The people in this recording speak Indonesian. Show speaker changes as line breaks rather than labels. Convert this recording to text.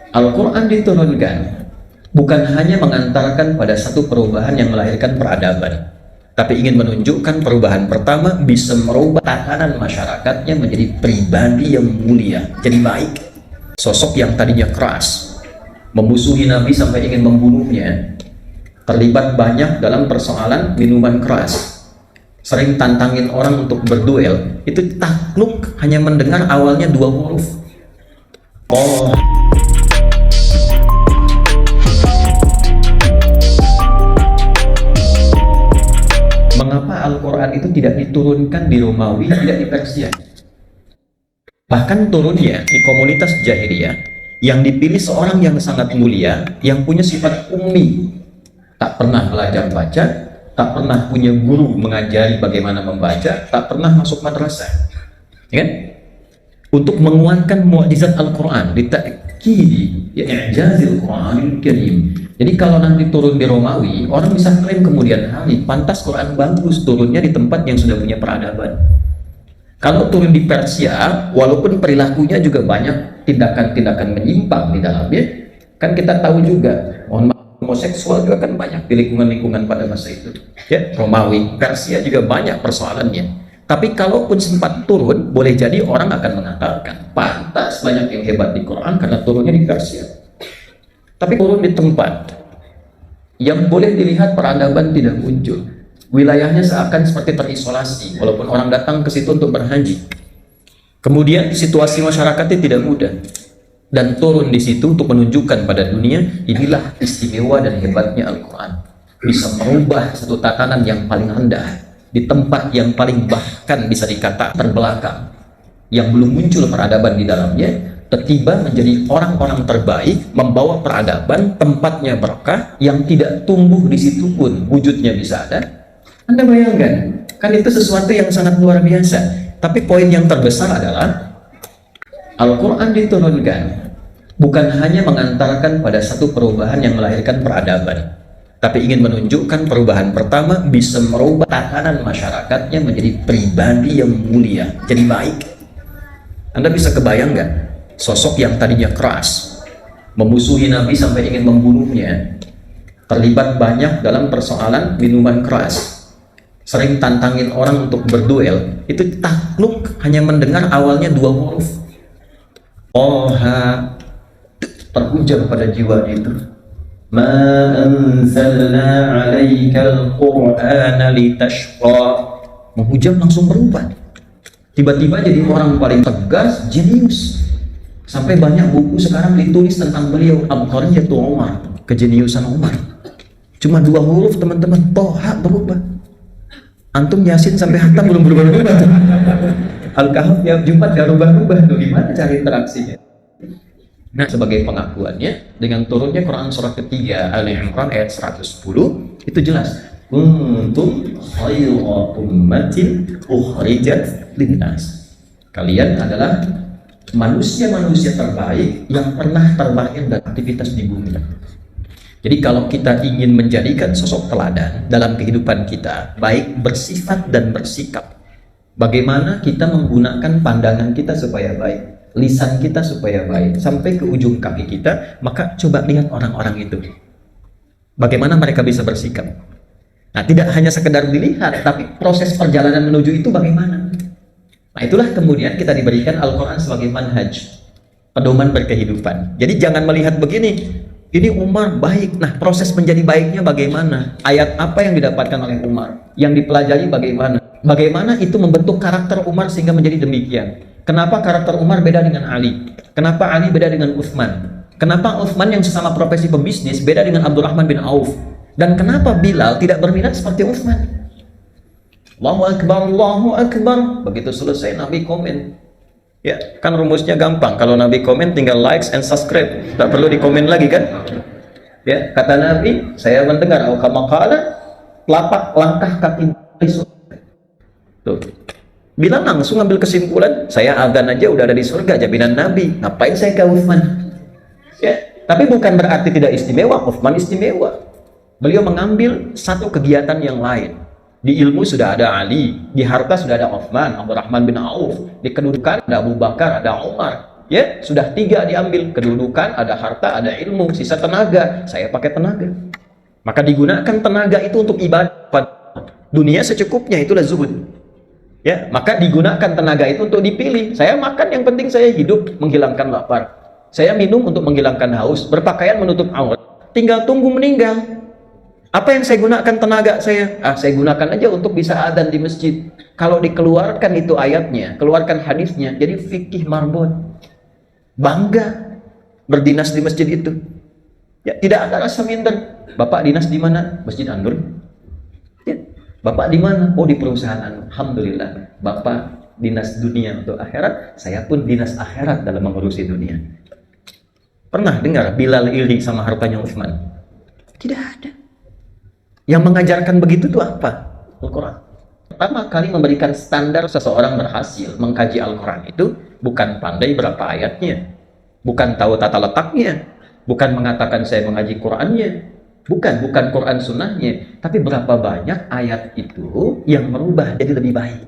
Al-Quran diturunkan bukan hanya mengantarkan pada satu perubahan yang melahirkan peradaban, tapi ingin menunjukkan perubahan pertama bisa merubah tatanan masyarakatnya menjadi pribadi yang mulia, jadi baik. Sosok yang tadinya keras, memusuhi Nabi sampai ingin membunuhnya, terlibat banyak dalam persoalan minuman keras, sering tantangin orang untuk berduel, itu takluk hanya mendengar awalnya 2 huruf. Oh, mengapa Al-Quran itu tidak diturunkan di Romawi, tidak di Persia? Bahkan turunnya di komunitas jahiliyah yang dipilih seorang yang sangat mulia, yang punya sifat ummi, tak pernah belajar baca, tak pernah punya guru mengajari bagaimana membaca, tak pernah masuk madrasah, ya kan? Untuk menguatkan mukjizat Al-Quran, ditakidi i'jazil Quranil Karim. Jadi kalau nanti turun di Romawi, orang bisa klaim kemudian hari pantas Quran bagus turunnya di tempat yang sudah punya peradaban. Kalau turun di Persia, walaupun perilakunya juga banyak tindakan-tindakan menyimpang di dalamnya, kan kita tahu juga, homoseksual juga kan banyak di lingkungan-lingkungan pada masa itu. Ya, Romawi, Persia juga banyak persoalannya. Tapi kalaupun sempat turun, boleh jadi orang akan mengatakan, pantas banyak yang hebat di Quran karena turunnya di Persia. Tapi turun di tempat yang boleh dilihat peradaban tidak muncul, wilayahnya seakan seperti terisolasi, walaupun orang datang ke situ untuk berhaji. Kemudian situasi masyarakatnya tidak mudah, dan turun di situ untuk menunjukkan pada dunia, inilah istimewa dan hebatnya Al-Quran, bisa merubah satu tatanan yang paling rendah di tempat yang paling bahkan bisa dikatakan terbelakang, yang belum muncul peradaban di dalamnya, tiba-tiba menjadi orang-orang terbaik, membawa peradaban, tempatnya berkah, yang tidak tumbuh di situ pun wujudnya bisa ada. Anda bayangkan, kan itu sesuatu yang sangat luar biasa. Tapi poin yang terbesar adalah Al-Quran diturunkan bukan hanya mengantarkan pada satu perubahan yang melahirkan peradaban, tapi ingin menunjukkan perubahan pertama bisa merubah tatanan masyarakatnya menjadi pribadi yang mulia, jadi baik. Anda bisa kebayang nggak? Sosok yang tadinya keras, memusuhi Nabi sampai ingin membunuhnya, terlibat banyak dalam persoalan minuman keras, sering tantangin orang untuk berduel, itu takluk hanya mendengar awalnya 2 huruf. Oha, terhujam pada jiwa itu. Ma anzalna 'alaikal Qur'ana litashqa. Menghujam langsung berubah. Tiba-tiba jadi orang paling tegas, jenius. Sampai banyak buku sekarang ditulis tentang beliau, Abqariyatu Umar, kejeniusan Umar. Cuma 2 huruf teman-teman, Toha berubah. Antum Yasin sampai Hatam belum berubah-ubah. Al-Kahf ya Jumat gak rubah-rubah tuh, gimana cari interaksinya? Nah, sebagai pengakuannya dengan turunnya Quran surah ketiga Ali Imran ayat 110 itu jelas, kuntum khayra ummatin ukhrijat linnas. Kalian adalah manusia-manusia terbaik yang pernah terlahir dan aktivitas di bumi. Jadi kalau kita ingin menjadikan sosok teladan dalam kehidupan kita, baik bersifat dan bersikap, bagaimana kita menggunakan pandangan kita supaya baik, lisan kita supaya baik, sampai ke ujung kaki kita, maka coba lihat orang-orang itu, bagaimana mereka bisa bersikap. Nah, tidak hanya sekedar dilihat, tapi proses perjalanan menuju itu bagaimana. Nah, itulah kemudian kita diberikan Al-Quran sebagai manhaj, pedoman berkehidupan. Jadi jangan melihat begini, ini Umar baik, nah proses menjadi baiknya bagaimana, ayat apa yang didapatkan oleh Umar, yang dipelajari bagaimana, bagaimana itu membentuk karakter Umar sehingga menjadi demikian. Kenapa karakter Umar beda dengan Ali, kenapa Ali beda dengan Utsman, kenapa Utsman yang sesama profesi pebisnis beda dengan Abdurrahman bin Auf, dan kenapa Bilal tidak berminat seperti Utsman. Allahu Akbar, Allahu Akbar. Begitu selesai Nabi komen, ya kan rumusnya gampang, kalau Nabi komen tinggal likes and subscribe, tak perlu dikomen lagi kan. Ya, kata Nabi, saya mendengar al-kamaqala, telapak langkah kaki di surga. Tuh, Bilal langsung ambil kesimpulan, saya azan aja udah ada di surga, jaminan Nabi, ngapain saya ke Utsman. Ya, tapi bukan berarti tidak istimewa, Utsman istimewa. Beliau mengambil satu kegiatan yang lain. Di ilmu sudah ada Ali, di harta sudah ada Utsman, Abdurrahman bin Auf, di kedudukan ada Abu Bakar, ada Umar. Ya, sudah 3 diambil. Kedudukan, ada harta, ada ilmu, sisa tenaga. Saya pakai tenaga. Maka digunakan tenaga itu untuk ibadah. Dunia secukupnya, itulah zuhud. Ya, maka digunakan tenaga itu untuk dipilih. Saya makan, yang penting saya hidup, menghilangkan lapar. Saya minum untuk menghilangkan haus, berpakaian menutup aurat. Tinggal tunggu meninggal. Apa yang saya gunakan tenaga saya? Saya gunakan aja untuk bisa adzan di masjid. Kalau dikeluarkan itu ayatnya, keluarkan hadisnya, jadi fikih marbot. Bangga berdinas di masjid itu. Ya, tidak ada rasa minder. Bapak dinas di mana? Masjid Anur. Ya. Bapak di mana? Oh, di perusahaan Anur. Alhamdulillah. Bapak dinas dunia untuk akhirat, saya pun dinas akhirat dalam mengurusi dunia. Pernah dengar Bilal iri sama hartanya Utsman? Tidak ada. Yang mengajarkan begitu itu apa? Al-Quran. Pertama kali memberikan standar seseorang berhasil mengkaji Al-Quran itu bukan pandai berapa ayatnya, bukan tahu tata letaknya, bukan mengatakan saya mengaji Qurannya, bukan Quran sunnahnya, tapi berapa banyak ayat itu yang merubah jadi lebih baik.